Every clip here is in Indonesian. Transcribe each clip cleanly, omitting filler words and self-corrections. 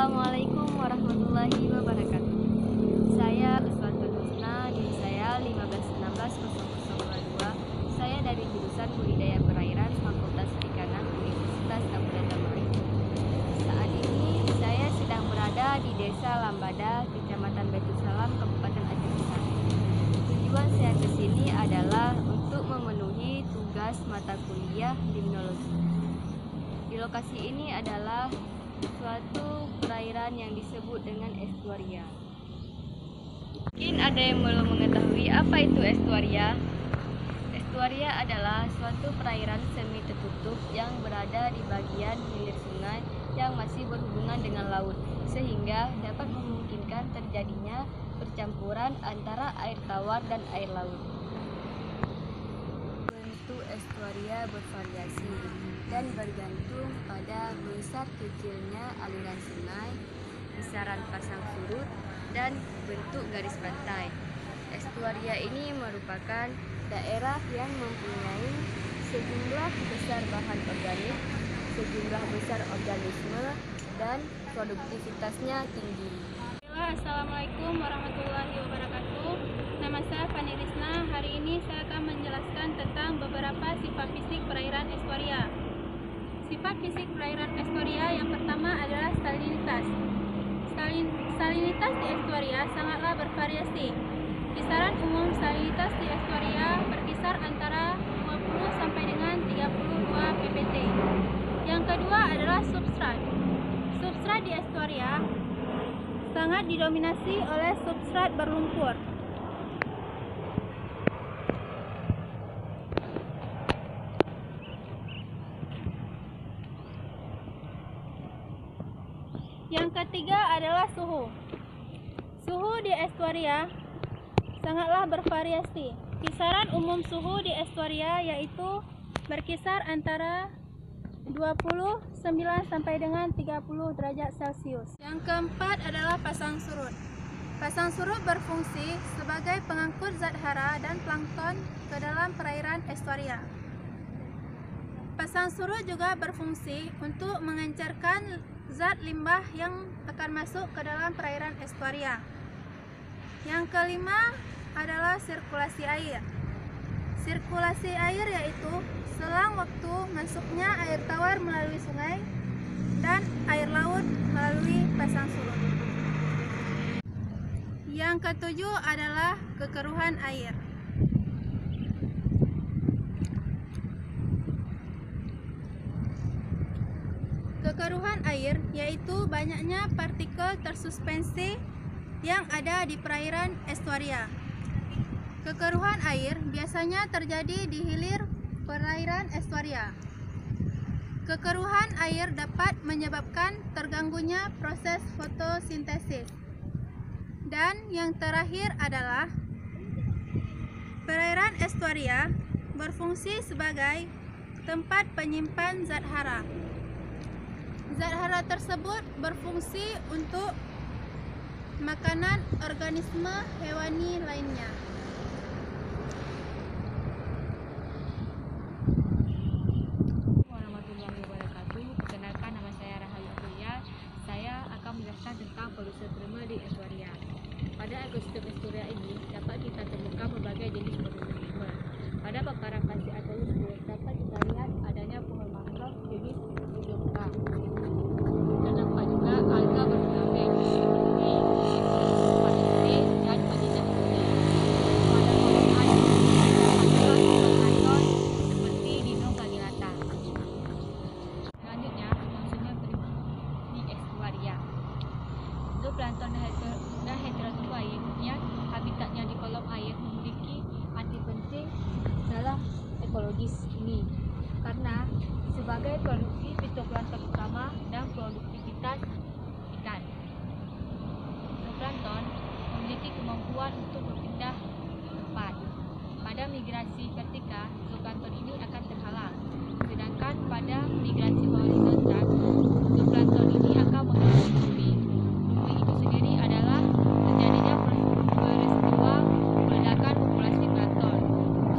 Assalamualaikum warahmatullahi wabarakatuh. Saya Uswatun Husna, NIM saya 1516002. Saya dari jurusan Budidaya Perairan Fakultas Perikanan Universitas Kabupaten Malang. Saat ini saya sedang berada di Desa Lambada, Kecamatan Baitul Salam, Kabupaten Aceh Besar. Tujuan saya ke sini adalah untuk memenuhi tugas mata kuliah limnologi. Di lokasi ini adalah suatu perairan yang disebut dengan estuaria. Mungkin ada yang belum mengetahui apa itu estuaria. Estuaria adalah suatu perairan semi tertutup yang berada di bagian hilir sungai yang masih berhubungan dengan laut, sehingga dapat memungkinkan terjadinya percampuran antara air tawar dan air laut. Bentuk estuaria bervariasi dan bergantung pada besar kecilnya aliran sungai, besaran pasang surut, dan bentuk garis pantai. Estuaria ini merupakan daerah yang mempunyai sejumlah besar bahan organik, sejumlah besar organisme, dan produktivitasnya tinggi. Assalamualaikum warahmatullahi wabarakatuh. Nama saya Fani Risna. Hari ini saya akan menjelaskan tentang beberapa sifat fisik perairan estuaria. Sifat fisik perairan estuaria yang pertama adalah salinitas. Salinitas di estuaria sangatlah bervariasi. Kisaran umum salinitas di estuaria berkisar antara 20 sampai dengan 32 ppt. Yang kedua adalah substrat. Substrat di estuaria sangat didominasi oleh substrat berlumpur. Yang ketiga adalah suhu. Suhu di estuaria sangatlah bervariasi. Kisaran umum suhu di estuaria yaitu berkisar antara 29 sampai dengan 30 derajat Celcius. Yang keempat adalah pasang surut. Pasang surut berfungsi sebagai pengangkut zat hara dan plankton ke dalam perairan estuaria. Pasang surut juga berfungsi untuk mengencerkan zat limbah yang akan masuk ke dalam perairan estuaria. Yang kelima adalah sirkulasi air. Sirkulasi air yaitu selang waktu masuknya air tawar melalui sungai dan air laut melalui pasang surut. Yang ketujuh adalah kekeruhan air. Kekeruhan air yaitu banyaknya partikel tersuspensi yang ada di perairan estuaria. Kekeruhan air biasanya terjadi di hilir perairan estuaria. Kekeruhan air dapat menyebabkan terganggunya proses fotosintesis. Dan yang terakhir adalah perairan estuaria berfungsi sebagai tempat penyimpan zat hara. Zat hara tersebut berfungsi untuk makanan organisme hewani lainnya. Warahmatullahi wabarakatuh. Perkenalkan, nama saya Rahayu Aprilia. Saya akan menjelaskan tentang polusi terma di estuaria. Pada ekosistem estuaria ini dapat kita temukan berbagai jenis organisme. Pada paparan pasir atau lumpur dapat kita lihat adanya pohon mangrove jenis Hydrophora. Terdapat juga alga berfilament seperti Panisite dan Padina putih. Pada permukaan terdapat zooplankton seperti Dinoflagellata. Selanjutnya, maksudnya di estuaria. Zooplankton dan heterozoa yang habitatnya di kolom air memiliki arti penting dalam ekologis ini karena sebagai produksi fitoplankton utama dan produktivitas ikan. Zooplankton memiliki kemampuan untuk berpindah cepat. Pada migrasi vertikal, zooplankton ini akan terhalang, sedangkan pada migrasi horizontal, zooplankton ini akan mengelilingi bumi. Bumi itu sendiri adalah terjadinya peristiwa meledakan populasi plankton,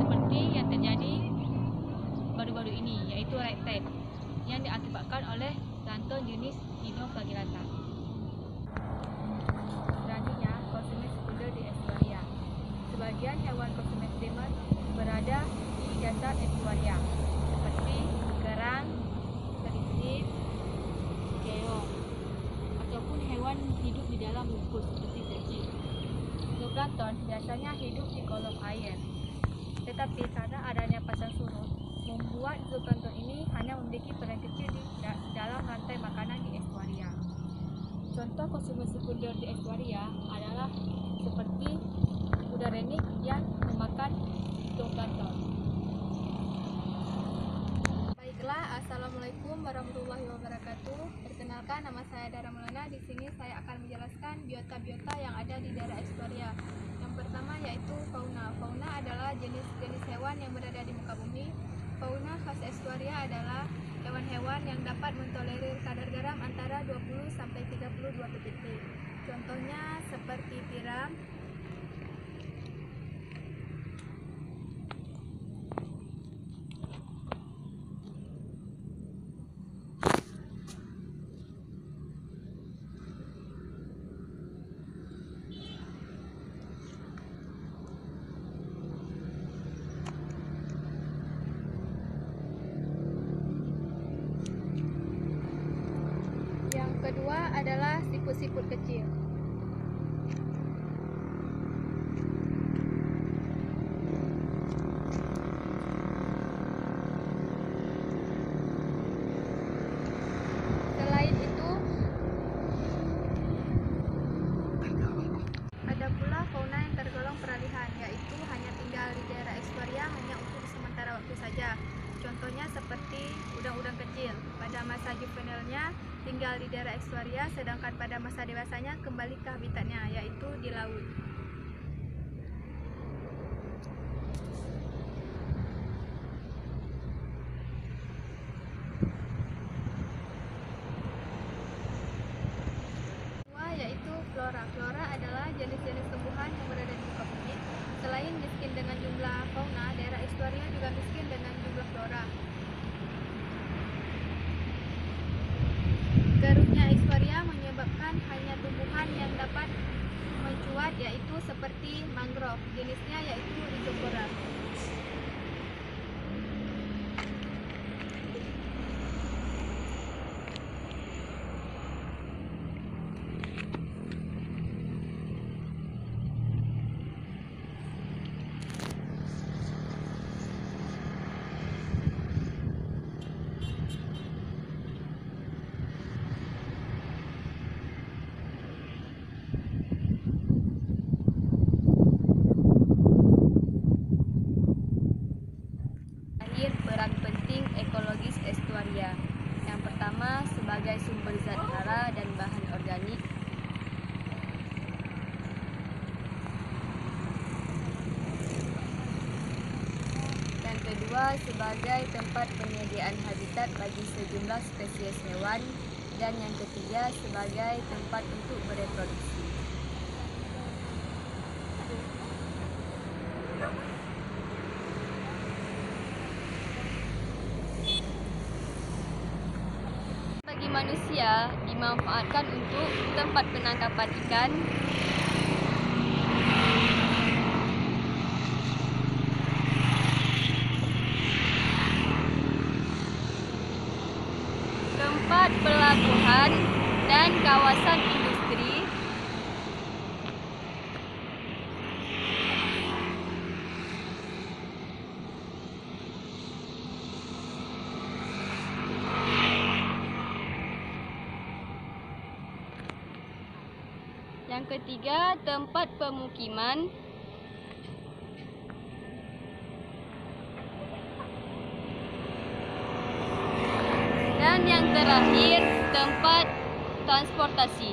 seperti yang terjadi baru-baru ini, yaitu red tide, yang diakibatkan oleh plankton jenis Dinoflagellata. Selanjutnya, konsumen sekunder di estuaria. Sebagian hewan konsumen primer berada di dasar estuaria, seperti kerang, teripit, keong, ataupun hewan hidup di dalam lumpur seperti cacing. Zooplankton biasanya hidup di kolom air, tetapi karena adanya pasang surut, membuat zooplankton ini hanya memiliki peran kecil di dalam rantai makanan di estuaria. Contoh konsumen sekunder di estuaria adalah seperti udang renik yang memakan zooplankton. Baiklah, assalamualaikum warahmatullahi wabarakatuh. Perkenalkan, nama saya Dara Maulana. Di sini saya akan menjelaskan biota-biota yang ada di daerah estuaria. Yang pertama yaitu fauna. Fauna adalah jenis-jenis hewan yang berada di muka bumi. Fauna khas estuaria adalah hewan-hewan yang dapat mentolerir kadar garam antara 20 sampai 32 ppb. Contohnya seperti tiram, kedua adalah siput-siput kecil. Selain itu, ada pula fauna yang tergolong peralihan, yaitu hanya tinggal di daerah estuaria hanya untuk sementara waktu saja. Contohnya seperti udang-udang kecil. Pada masa juvenilnya tinggal di daerah estuaria, sedangkan pada masa dewasanya kembali ke habitatnya, yaitu di laut. Kedua yaitu flora. Flora adalah jenis-jenis tumbuhan yang berada di muka bumi. Selain miskin dengan jumlah fauna, daerah estuaria juga miskin dengan jumlah flora. Garuknya estuaria menyebabkan hanya tumbuhan yang dapat mencuat, yaitu seperti mangrove. Jenisnya yaitu Rhizopora. Peran penting ekologis estuaria. Yang pertama, sebagai sumber zat hara dan bahan organik. Yang kedua, sebagai tempat penyediaan habitat bagi sejumlah spesies hewan. Dan yang ketiga, sebagai tempat untuk bereproduksi. Bagi manusia, dimanfaatkan untuk tempat penangkapan ikan, tempat pelabuhan dan kawasan industri, yang ketiga tempat pemukiman, dan yang terakhir tempat transportasi.